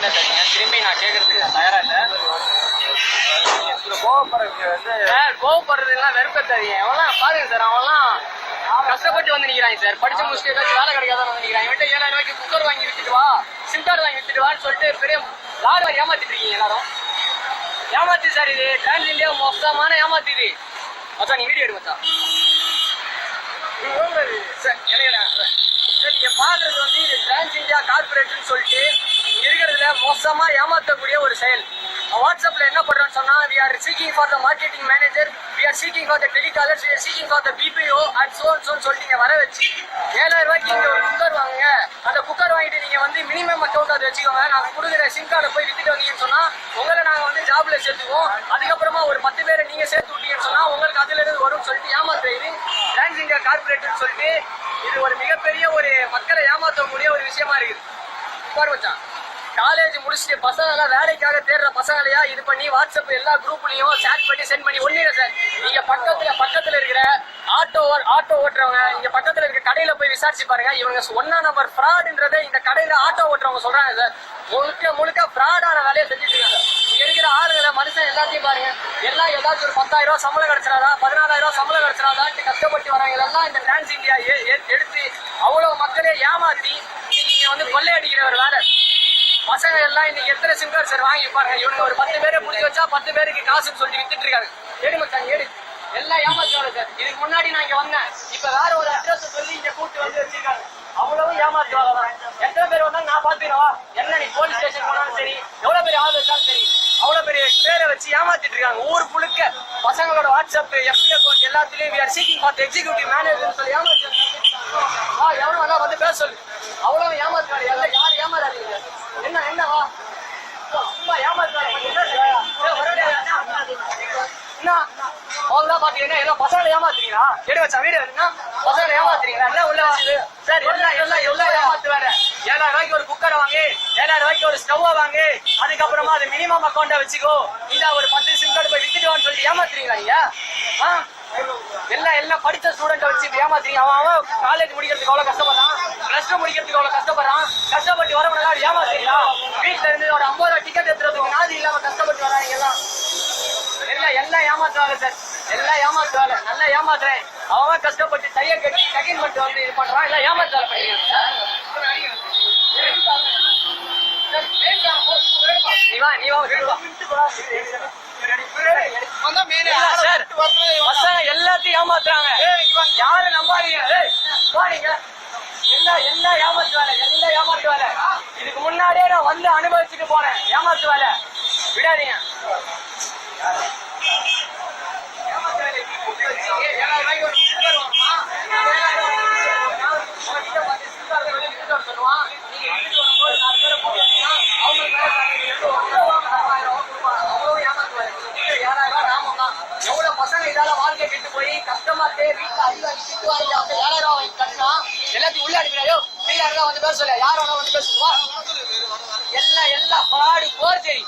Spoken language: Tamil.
இல்ல சரிங்க, திரும்பி நான் கேட்கறதுக்கு நான் தயாரா இல்ல. கோவப்படுறதுலாம் வெறுப்ப தெரியும். அவன்லாம் பாருங்க சார், அவன்லாம் கஷ்டப்பட்டு வந்து நிக்கிறாங்க சார். படிச்சு முடிச்சுட்டு ஏதாச்சும் வேலை கிடைக்காத வந்து நிக்கிறாங்க. இவன்ட்ட 7000 ரூபாய்க்கு குக்கர் வாங்கி வித்துட்டு வா, சிம் கார்டு வாங்கி வித்துட்டு வான்னு சொல்லிட்டு பெரிய லாரி வாங்கி ஏமாத்திட்டு இருக்கீங்க எல்லாரும். ஏமாத்து சார், இது டிரான்ஸ் இந்தியா மொத்தமான ஏமாத்து இது. மச்சான் நீ வீடியோ எடு மச்சான். சார் நீங்க பாக்குறது வந்து இது டிரான்ஸ் இந்தியா கார்பரேட்னு சொல்லிட்டு இருக்கிறதுல மோசமா ஏமாத்தக்கூடிய ஒரு செயல். வாட்ஸ்அப்ல என்ன பண்றோம்னு சொன்னா, we are seeking for the marketing manager, we are seeking for the telecallers, we are seeking for the BPO and so on சொல்லிட்டு வர வச்சு 7000 ரூபாய்க்கு இங்க ஒரு குக்கர் வாங்குங்க. அந்த குக்கர் வாங்கிட்டு நீங்க வந்து மினிமம் அக்கௌண்ட் அதை வச்சுக்கோங்க. நாங்க கொடுக்குற சிம் கார்டை போய் வித்துட்டு வந்தீங்கன்னு சொன்னா உங்களை நாங்க வந்து ஜாப்ல சேர்த்துக்குவோம். அதுக்கப்புறமா ஒரு 10 பேரை நீங்க சேர்த்து விட்டீங்கன்னு சொன்னா உங்களுக்கு அதுல இருந்து வரும் சொல்லிட்டு ஏமாத்துறது டிரான்ஸ் இந்தியா கார்பரேட்னு சொல்லிட்டு இது ஒரு மிகப்பெரிய ஒரு மக்களை ஏமாற்றக்கூடிய ஒரு விஷயமா இருக்குது. பாருச்சான், காலேஜ் முடிச்சுட்டு பசங்க எல்லாம் வேலைக்காக தேடுற பசங்களையா இது பண்ணி வாட்ஸ்அப் எல்லா குரூப்லயும் சேட் பண்ணி சென்ட் பண்ணி ஒண்ணு சார். நீங்க பக்கத்துல இருக்கிற ஆட்டோ ஓட்டுறவங்க, இங்க பக்கத்துல இருக்க கடையில போய் விசாரிச்சு பாருங்க. இவங்க 1 நம்பர் ஃப்ராடுன்றதை இந்த கடையில ஆட்டோ ஓட்டுறவங்க சொல்றாங்க சார். முழுக்க ஃப்ராடான வேலையை செஞ்சுட்டு இருக்காங்க. இங்க இருக்கிற ஆளுங்களை மனுஷன் எல்லாத்தையும் பாருங்க, எல்லாம் ஏதாச்சும் ஒரு 10,000 ரூபாய் சம்பளம் கிடைச்சிடாதா, 14,000 ரூபாய் சம்பளம் கிடைச்சிடாதான்ட்டு கஷ்டப்பட்டு வராங்க. எல்லாம் இந்த டிரான்ஸ் இந்தியா எடுத்து அவ்வளவு மக்களே ஏமாத்தி நீங்க வந்து கொள்ளையடிக்கிற ஒரு வேலை. பசங்க எல்லாம் இன்னைக்கு எத்தனை சிம் கார்டு சார் வாங்கி பாருங்க. இவங்க ஒரு 10 பேரை முடிச்சு வச்சா 10 பேருக்கு காசுன்னு சொல்லி வித்துட்டு இருக்காங்க. ஏடு மச்சாங்க ஏடு, எல்லாம் ஏமாத்துவாங்க சார். இதுக்கு முன்னாடி நான் இங்க வந்தேன், இப்ப வேற ஒரு அட்ரஸ் சொல்லி இங்க கூட்டு வந்து வச்சிருக்காங்க. அவ்வளவு ஏமாத்துவாங்க தான். எத்தனை பேர் வந்தாலும் நான் பாத்துக்கிறவா என்ன, நீ போலீஸ் ஸ்டேஷன் போனாலும் சரி, எவ்வளவு பெரிய ஆள் வச்சாலும் சரி, அவ்வளவு பெரிய பேரை வச்சு ஏமாத்திட்டு இருக்காங்க. ஊர் புழுக்க பசங்களோட வாட்ஸ்அப் FB அக்கௌண்ட் எல்லாத்துலயும் we are seeking for the executive manager சொல்லி ஏமாத்தி எவ்வளவு வேணா வந்து பேச சொல்லு. அவ்வளவு ஏமாத்துவாரு. எல்லாம் யாரு ஏமாறாதீங்க. என்னவா சும்மா ஏமாத்துவாரு. அவங்க பாத்தீங்கன்னா ஏதோ பசங்களை ஏமாத்துறீங்களா? எடு வச்சா வீடு பசங்களை ஏமாத்துறீங்களா? எல்லாம் உள்ள சார், எல்லாம் ஏமாத்துவாரு. 7000 ரூபாய்க்கு ஒரு குக்கரை வாங்கி, 7000 ரூபாய்க்கு ஒரு ஸ்டவ் வாங்கி, அதுக்கப்புறமா அது மினிமம் அக்கௌண்ட வச்சுக்கோ, இந்த ஒரு 10 சிம் கார்டு போய் வித்துட்டுவான்னு சொல்லிட்டு ஏமாத்துறீங்களா நீங்க? எல்லாம் படிச்ச ஸ்டூடெண்ட் வச்சு ஏமாத்துறீங்க. அவன் காலேஜ் முடிக்கிறதுக்கு அவ்வளவு கஷ்டப்படுறான், +2 முடிக்கிறதுக்கு அவ்வளவு கஷ்டப்படுறான். கஷ்டப்பட்டு வரவங்க ஏமாத்துறீங்களா? வீட்டுல இருந்து ஒரு 50 ரூபாய் டிக்கெட் எடுத்துறதுக்கு நாதி இல்லாம கஷ்டப்பட்டு வராங்க. எல்லாம் ஏமாத்துவாங்க சார், எல்லாம் ஏமாத்துவாங்க. நல்லா ஏமாத்துறேன். அவன் கஷ்டப்பட்டு தைய கட்டி செகண்ட் மட்டும் வந்து இது பண்றான். எல்லாம் ஏமாத்துவாங்க பண்ணிக்கிறேன். நீ வா எல்லாத்தையும் ஏமாத்துறாங்க. யாரு நம்பாதீங்க. எல்லாம் ஏமாத்து வேலை. இதுக்கு முன்னாடியே நான் வந்து அனுபவிச்சுட்டு போனேன். ஏமாத்து வேலை விடாதீங்க. எவ்வளவு பசங்க இதால வாழ்க்கை கெட்டு போய் கஷ்டமாட்டே வீட்டுல அடிவாங்கி திட்டுவாங்க. 7000 ரூபாய் வாங்கி கட்டினா எல்லாத்தையும் உள்ள அடிக்கிறாயோ, வீட்டுல வந்து பேச சொல்ல யாரும் வந்து பேசுவா. எல்லாம் பாடு போர் சரி.